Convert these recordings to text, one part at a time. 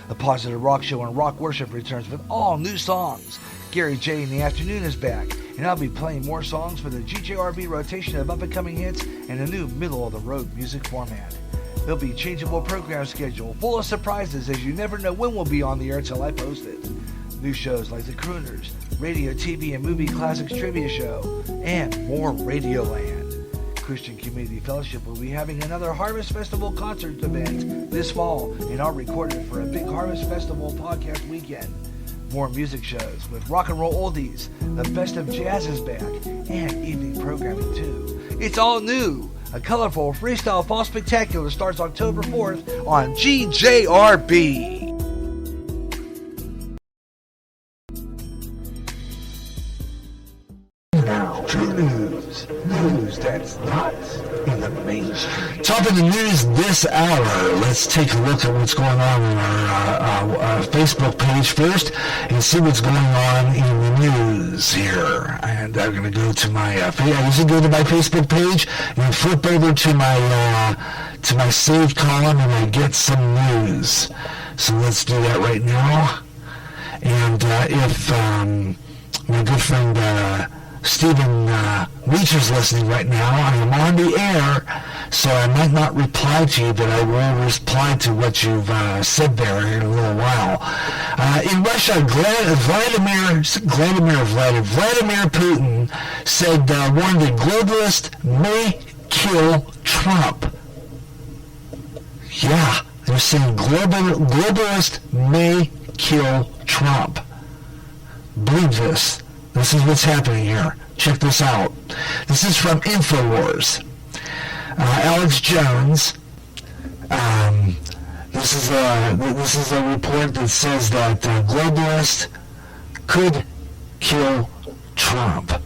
The Positive Rock Show and Rock Worship returns with all new songs. Gary J in the afternoon is back, and I'll be playing more songs for the GJRB rotation of up-and-coming hits and a new middle-of-the-road music format. There'll be changeable program schedule, full of surprises, as you never know when we'll be on the air till I post it. New shows like The Crooners, Radio, TV, and Movie Classics Trivia Show, and more Radioland. Christian Community Fellowship will be having another Harvest Festival concert event this fall, and I'll record it for a big Harvest Festival podcast weekend. More music shows with rock and roll oldies, the best of jazz is back, and evening programming too. It's all new. A colorful freestyle fall spectacular starts October 4th on GJRB. Now, true news. News that's not in the mainstream. Top of the news this hour. Let's take a look at what's going on our Facebook page first and see what's going on in the news here. And I'm going to go to my I usually go to my Facebook page and flip over to my saved column and I get some news. So let's do that right now. And if my good friend Stephen Reacher's listening right now, I am on the air, so I might not reply to you, but I will reply to what you've said there in a little while. In Russia, Vladimir Putin said, warned the globalist may kill Trump. Yeah, they're saying globalist may kill Trump. Believe this. This is what's happening here. Check this out. This is from InfoWars. Alex Jones. This is a report that says that globalists could kill Trump.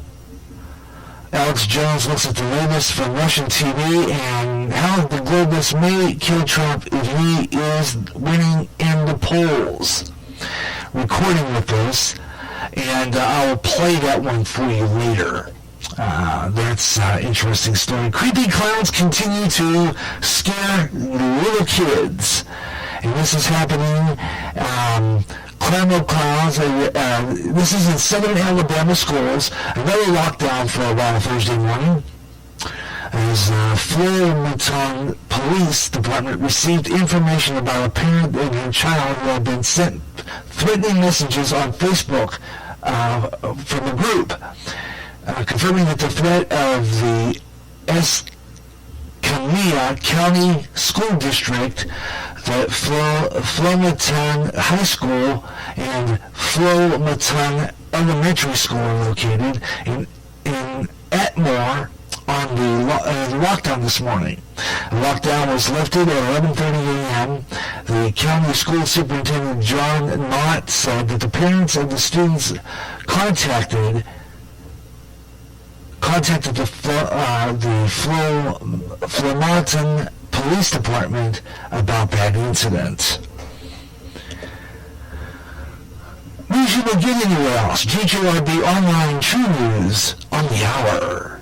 Alex Jones looks at the latest from Russian TV and how the globalists may kill Trump if he is winning in the polls. Recording with this. And I'll play that one for you later. That's an interesting story. Creepy clowns continue to scare little kids. And this is happening, Clown Clowns, this is in southern Alabama schools. Another lockdown for a while Thursday morning. As Flomaton Police Department received information about a parent and her child who had been sent threatening messages on Facebook from a group, confirming that the threat of the Escamilla County School District, the Flomaton High School and Flomaton Elementary School are located in Atmore, on the lockdown this morning. The lockdown was lifted at 11:30 a.m. The county school superintendent, John Knott, said that the parents of the students contacted the Flomaton Police Department about that incident. News you will get anywhere else. GJRB Online True News on the hour.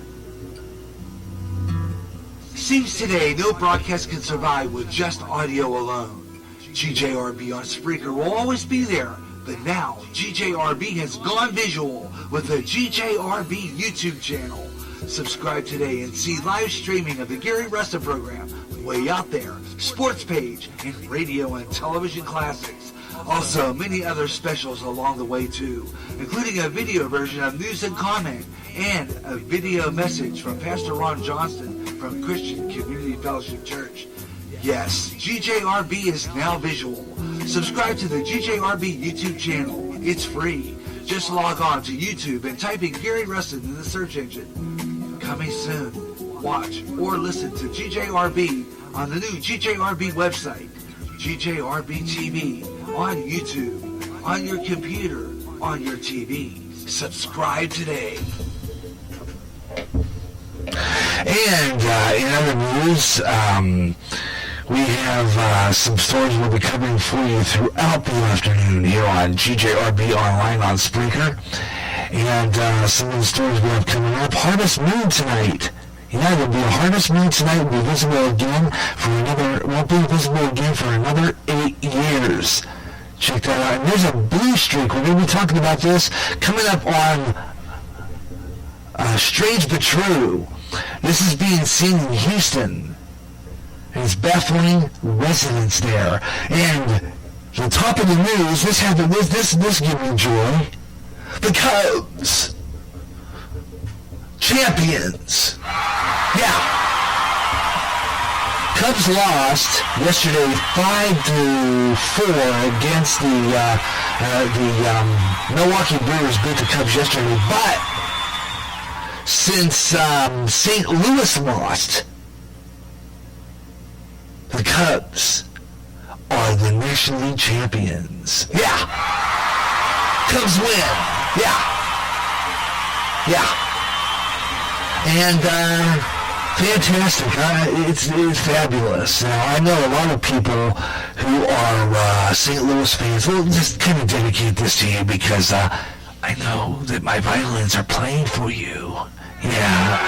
Seems today no broadcast can survive with just audio alone. GJRB on Spreaker will always be there, but now GJRB has gone visual with the GJRB YouTube channel. Subscribe today and see live streaming of the Gary Rusta program, Way Out There, Sports Page, and radio and television classics. Also, many other specials along the way too, including a video version of News and Comment and a video message from Pastor Ron Johnston from Christian Community Fellowship Church. Yes, GJRB is now visual. Subscribe to the GJRB YouTube channel. It's free. Just log on to YouTube and type in Gary Rustin in the search engine. Coming soon. Watch or listen to GJRB on the new GJRB website, GJRB TV, on YouTube, on your computer, on your TV. Subscribe today. And in other news, we have some stories we'll be covering for you throughout the afternoon here on GJRB Online on Spreaker. And some of the stories we have coming up. Harvest Moon tonight. Yeah, there'll be a harvest moon tonight. Won't be visible again for another 8 years. Check that out. And there's a blue streak. We're going to be talking about this coming up on Strange But True. This is being seen in Houston. And it's baffling residents there. And the top of the news, this gave me joy. The Cubs. Champions. Yeah. Cubs lost yesterday 5-4 against the Milwaukee Brewers. Beat the Cubs yesterday, but since St. Louis lost, the Cubs are the National League champions. Yeah, Cubs win. Yeah, and fantastic. It's fabulous. Now, I know a lot of people who are St. Louis fans. We'll just kind of dedicate this to you because I know that my violins are playing for you. Yeah.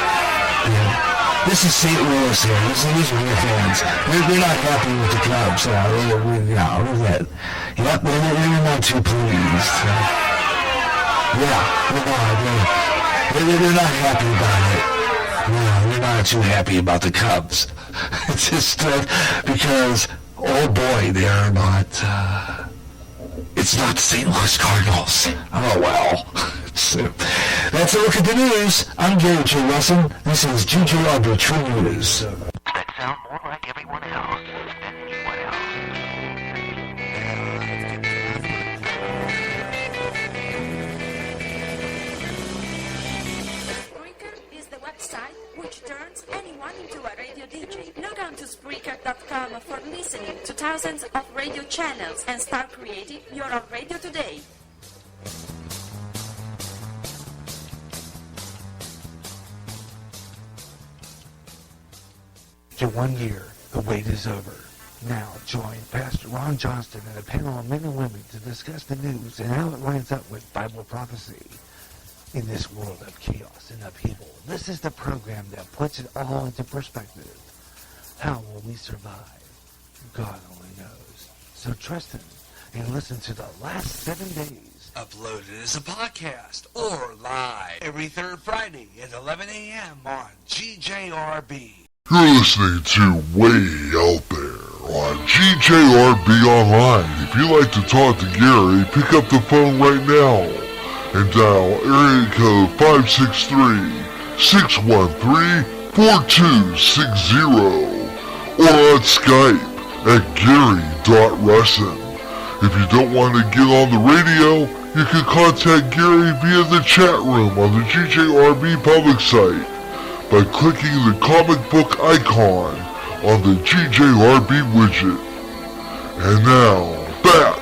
This is St. Louis here. These are your fans. They're not happy with the Cubs. They're not too pleased. They're not happy about it. No, you're not too happy about the Cubs. It's just because, oh boy, they're not, it's not the St. Louis Cardinals. Oh well. That's a look at the news. I'm Gary J. Wilson. This is GJRB True News. That sound more like everyone else than anyone else. Spreaker is the website which turns anyone into a radio DJ. Log on to Spreaker.com for listening to thousands of radio channels and start creating your own radio today. After 1 year, the wait is over. Now join Pastor Ron Johnston and a panel of men and women to discuss the news and how it lines up with Bible prophecy. In this world of chaos and upheaval, this is the program that puts it all into perspective. How will we survive? God only knows. So trust Him and listen to the last 7 days. Uploaded as a podcast or live every third Friday at 11 a.m. on GJRB. You're listening to Way Out There on GJRB Online. If you'd like to talk to Gary, pick up the phone right now and dial area code 563-613-4260 or on Skype at Gary.Russin. If you don't want to get on the radio, you can contact Gary via the chat room on the GJRB public site by clicking the comic book icon on the GJRB widget. And now, back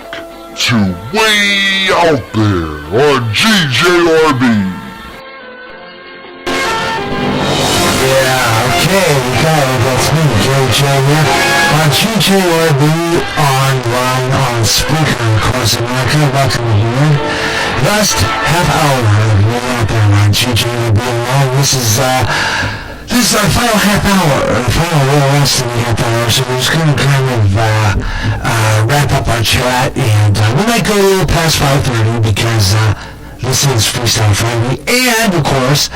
to Way Out There on GJRB. Yeah, okay, that's me, Gary J. on GJRB online on Spreaker across America. Welcome here. Last half hour of Way Out There on GJRB online. This is our final half hour, the final little less than half hour, so we're just going to kind of wrap up our chat, and we might go a little past 5:30 because this is Freestyle Friday, and of course,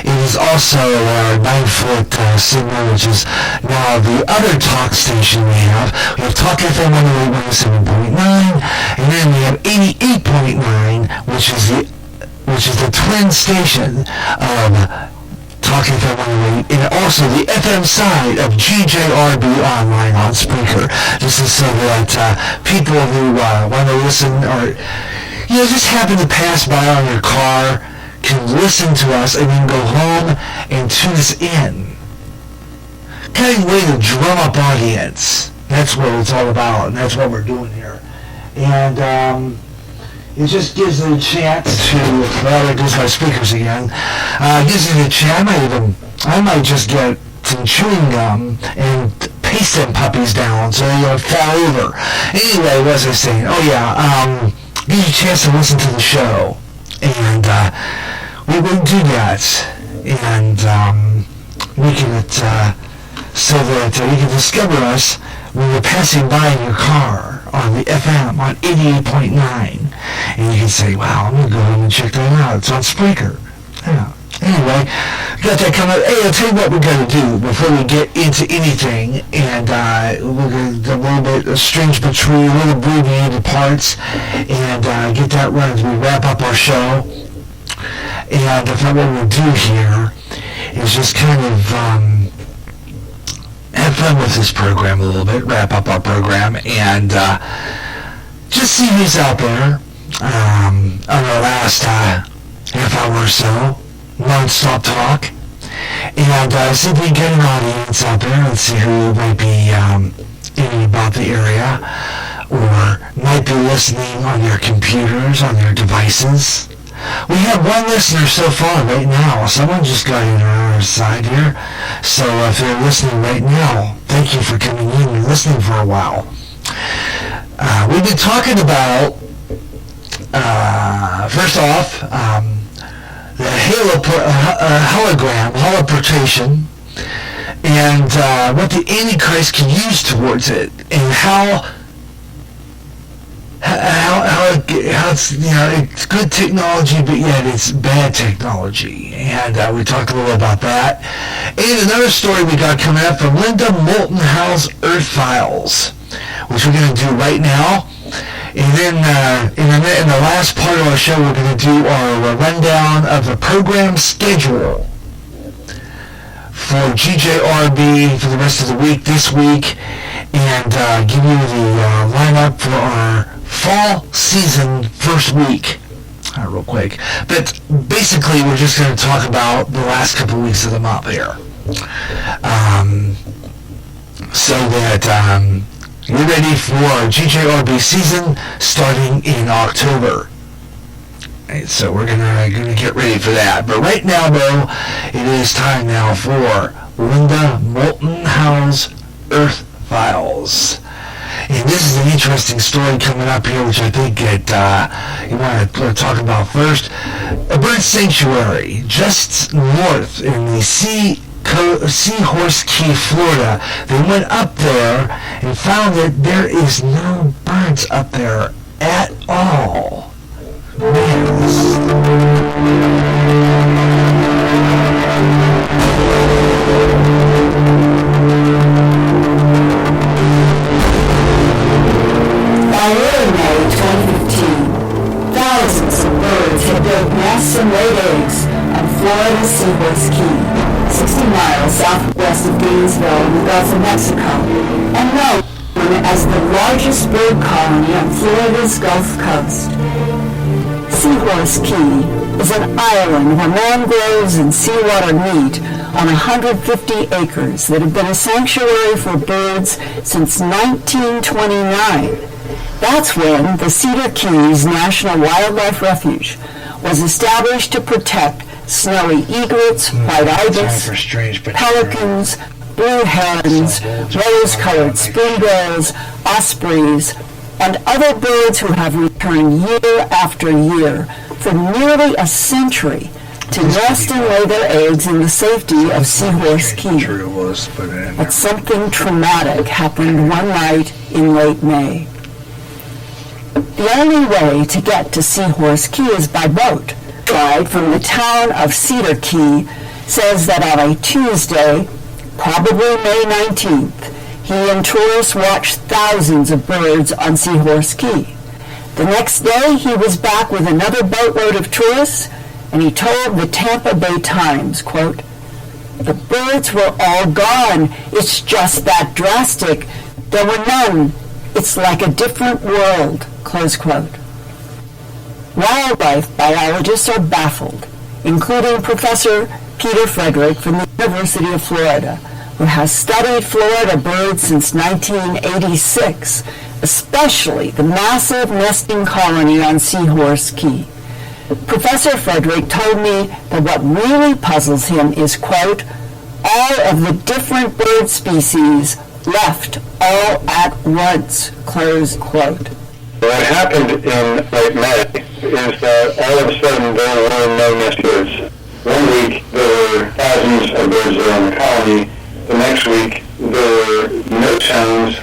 it is also our 9-foot signal, which is now the other talk station we have. We have Talk FM 108.7.9, and then we have 88.9, which is the twin station of Talk FM 108, and also the FM side of GJRB online on Spreaker. This is so that people who want to listen or just happen to pass by on your car can listen to us and then go home and tune us in. Kind of a way to drum up audience. That's what it's all about, and that's what we're doing here. And it just gives it a chance to, well, there goes my speakers again. Gives it a chance. I might just get some chewing gum and paste them puppies down so they don't fall over. Anyway, what was I saying? Oh yeah, gives you a chance to listen to the show. And we will do that. And make it so that you can discover us when you're passing by in your car on the FM on 88.9. And you can say, wow, I'm going to go home and check that out. It's on Spreaker. Yeah. Anyway, got that coming up. Hey, I'll tell you what we're going to do before we get into anything. And we're going to do a little bit of strange but true, a little abbreviated parts, and get that run as we wrap up our show. And I thought what we'll do here is just kind of have fun with this program a little bit, wrap up our program, and just see who's out there on our last half hour or so, non-stop talk, and see if we can get an audience out there. Let's see who might be in about the area, or might be listening on their computers, on their devices. We have one listener so far right now. Someone just got in on our side here. So if you're listening right now, thank you for coming in and listening for a while. We've been talking about, first off, the holoportation, and what the Antichrist can use towards it, and how it's, it's good technology, but yet it's bad technology. And we talked a little about that. And another story we got coming up from Linda Moulton Howe's Earth Files, which we're going to do right now. And then in the last part of our show, we're going to do our rundown of the program schedule for GJRB for the rest of the week this week, and give you the lineup for our fall season first week real quick. But basically, we're just going to talk about the last couple of weeks of the month here, so that you're ready for GJRB season starting in October. Right, so we're gonna get ready for that. But right now, though, it is time now for Linda Moulton Howe's Earth Files. And this is an interesting story coming up here, which I think that you want to talk about first. A bird sanctuary just north in the Seahorse Key, Florida. They went up there and found that there is no birds up there at all. Man, By early May 2015, thousands of birds had built nests and laid eggs on Florida's Seahorse Key, 60 miles southwest of Gainesville in the Gulf of Mexico, and known as the largest bird colony on Florida's Gulf Coast. Seahorse Key is an island where mangroves and seawater meet on 150 acres that have been a sanctuary for birds since 1929. That's when the Cedar Keys National Wildlife Refuge was established to protect snowy egrets, white ibis, pelicans, blue herons, rose-colored spoonbills, ospreys, and other birds who have returned year after year for nearly a century to nest and lay their eggs in the safety of Seahorse Key. But something traumatic happened one night in late May. The only way to get to Seahorse Key is by boat. Guide from the town of Cedar Key says that on a Tuesday, probably May 19th, he and tourists watched thousands of birds on Seahorse Key. The next day, he was back with another boatload of tourists, and he told the Tampa Bay Times, quote, "The birds were all gone. It's just that drastic. There were none. It's like a different world," close quote. Wildlife biologists are baffled, including Professor Peter Frederick from the University of Florida, who has studied Florida birds since 1986, especially the massive nesting colony on Seahorse Key. Professor Frederick told me that what really puzzles him is, quote, all of the different bird species left all at once, close quote. What happened in late May is that all of a sudden there were no nest birds. One week there were thousands of birds around the colony. The next week there were no sounds